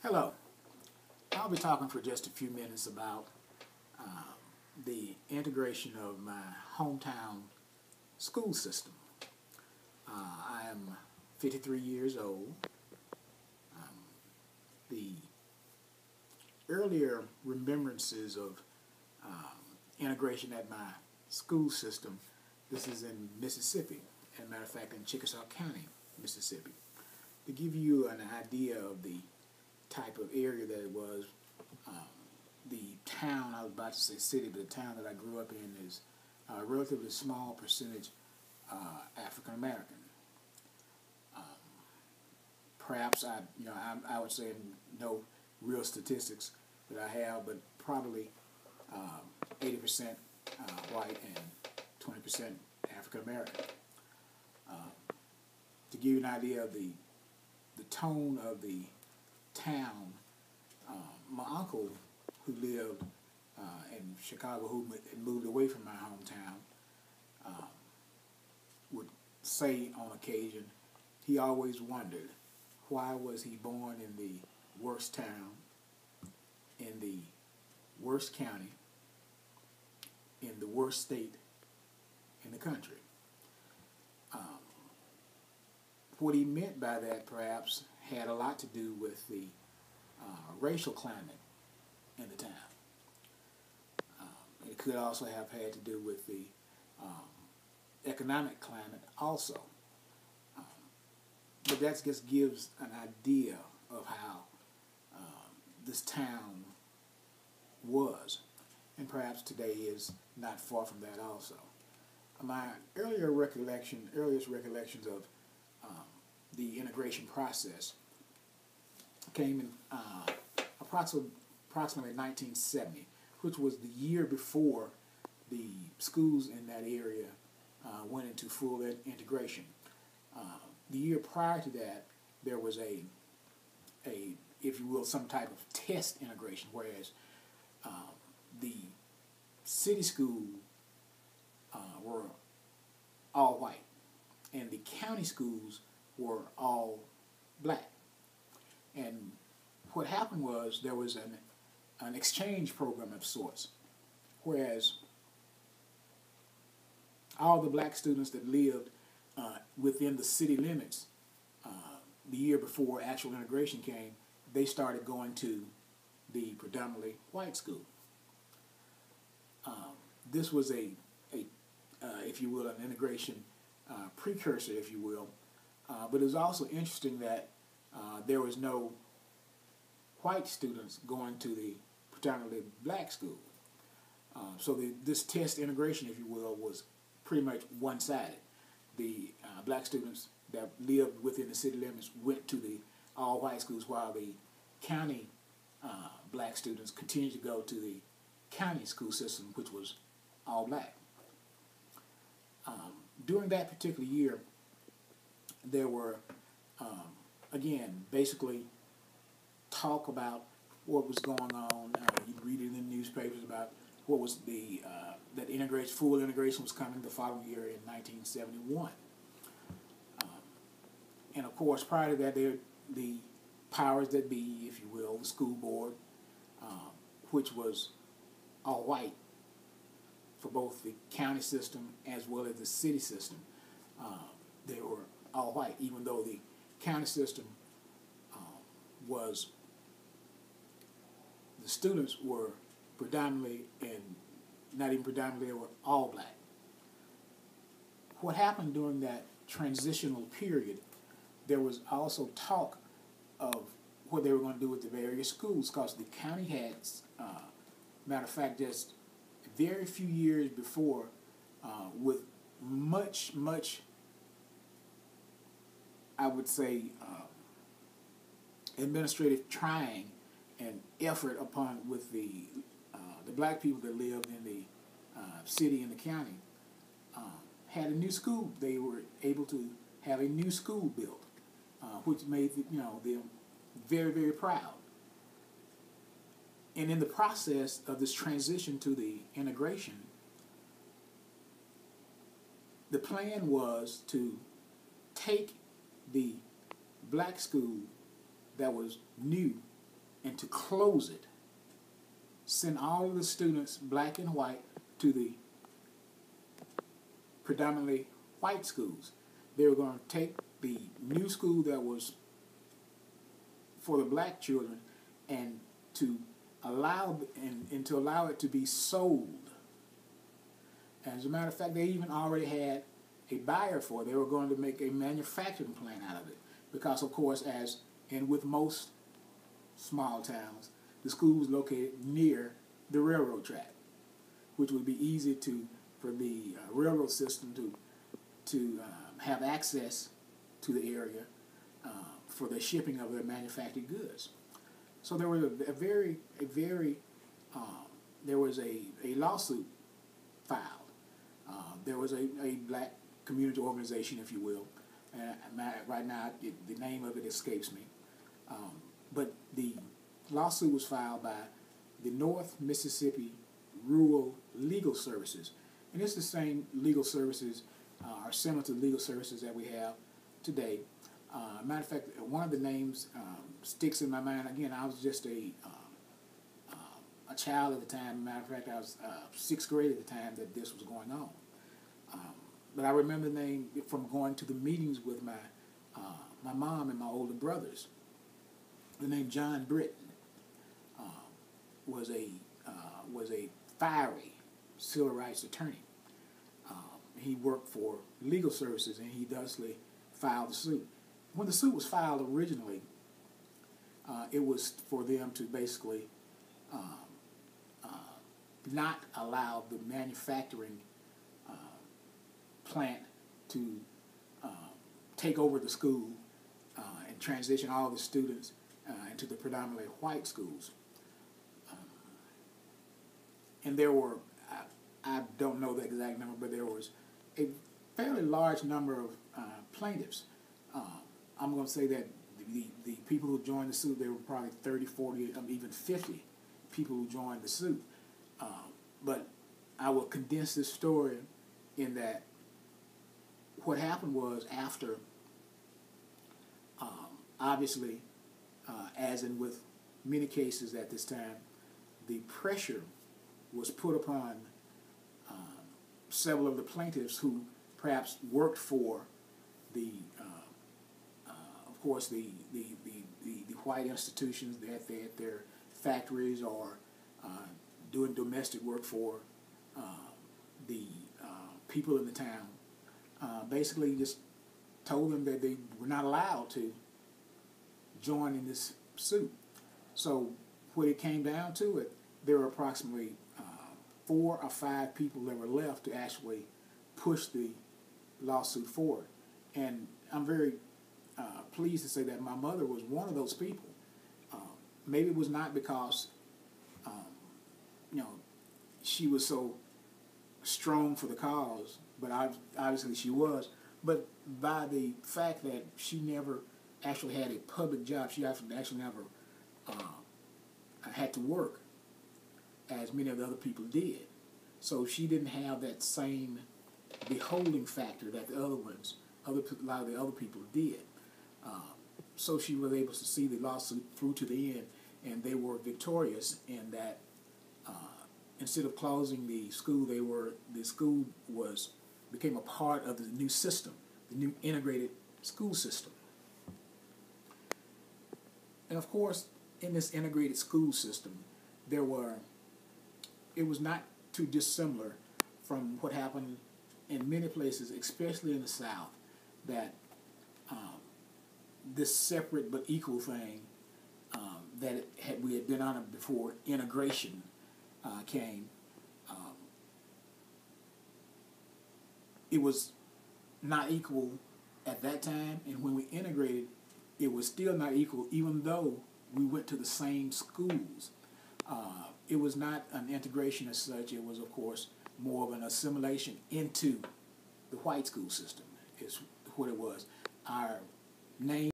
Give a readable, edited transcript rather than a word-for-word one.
Hello. I'll be talking for just a few minutes about the integration of my hometown school system. I am 53 years old. The earlier remembrances of integration at my school system, this is in Mississippi, as a matter of fact in Chickasaw County, Mississippi. To give you an idea of the type of area that it was, the town, I was about to say city, but the town that I grew up in is a relatively small percentage African American. Perhaps I would say no real statistics that I have, but probably 80% white and 20% African American. To give you an idea of the tone of the town, my uncle who lived in Chicago, who moved away from my hometown, would say on occasion he always wondered why was he born in the worst town, in the worst county, in the worst state in the country. What he meant by that perhaps had a lot to do with the racial climate in the town. It could also have had to do with the economic climate also. But that just gives an idea of how this town was, and perhaps today is not far from that also. My earliest recollections of the integration process came in approximately 1970, which was the year before the schools in that area went into full integration. The year prior to that, there was a, if you will, some type of test integration, whereas the city schools were all white, and the county schools were all black. And what happened was there was an exchange program of sorts, whereas all the black students that lived within the city limits the year before actual integration came, they started going to the predominantly white school. This was if you will, an integration precursor, if you will. But it was also interesting that there was no white students going to the predominantly black school. So this test integration, if you will, was pretty much one-sided. The black students that lived within the city limits went to the all-white schools, while the county black students continued to go to the county school system, which was all black. During that particular year, there were, again, basically talk about what was going on. You read it in the newspapers about what was that full integration was coming the following year in 1971. And of course, prior to that, the powers that be, if you will, the school board, which was all white for both the county system as well as the city system. They were all white, even though the county system the students were predominantly, and not even predominantly, they were all black. What happened during that transitional period, there was also talk of what they were going to do with the various schools, because the county had, matter of fact, just very few years before, with much, I would say, administrative trying and effort with the black people that lived in the city and the county, had a new school. They were able to have a new school built, which made them very, very proud. And in the process of this transition to the integration, the plan was to take the black school that was new and to close it, send all of the students, black and white, to the predominantly white schools. They were going to take the new school that was for the black children and to allow it to be sold. As a matter of fact, they even already had a buyer for it. They were going to make a manufacturing plant out of it because, of course, as and with most small towns, the school was located near the railroad track, which would be easy for the railroad system to have access to the area for the shipping of their manufactured goods. So there was there was a lawsuit filed. There was a black community organization, if you will. Right now, the name of it escapes me. But the lawsuit was filed by the North Mississippi Rural Legal Services. And it's the same legal services, or similar to the legal services that we have today. Matter of fact, one of the names sticks in my mind. Again, I was just a child at the time. Matter of fact, I was 6th grade at the time that this was going on. But I remember the name from going to the meetings with my mom and my older brothers. The name John Britton was a fiery civil rights attorney. He worked for legal services, and he thusly filed the suit. When the suit was filed originally, it was for them to basically not allow the manufacturing plant to take over the school and transition all the students into the predominantly white schools. And there were, I don't know the exact number, but there was a fairly large number of plaintiffs. I'm going to say that the people who joined the suit, there were probably 30, 40, even 50 people who joined the suit. But I will condense this story in that what happened was after, obviously, as in with many cases at this time, the pressure was put upon several of the plaintiffs who perhaps worked for the, of course, the white institutions at their factories or doing domestic work for the people in the town. Basically just told them that they were not allowed to join in this suit. So when it came down to it, there were approximately 4 or 5 people that were left to actually push the lawsuit forward. And I'm very pleased to say that my mother was one of those people. Maybe it was not because she was so strong for the cause, but obviously she was, but by the fact that she never actually had a public job. She actually never had to work as many of the other people did. So she didn't have that same beholding factor that a lot of the other people did. So she was able to see the lawsuit through to the end, and they were victorious in that instead of closing the school, the school became a part of the new system, the new integrated school system. And of course, in this integrated school system, it was not too dissimilar from what happened in many places, especially in the South, that this separate but equal thing that we had been on before integration came. It was not equal at that time, and when we integrated, it was still not equal, even though we went to the same schools. It was not an integration as such. It was, of course, more of an assimilation into the white school system is what it was. Our name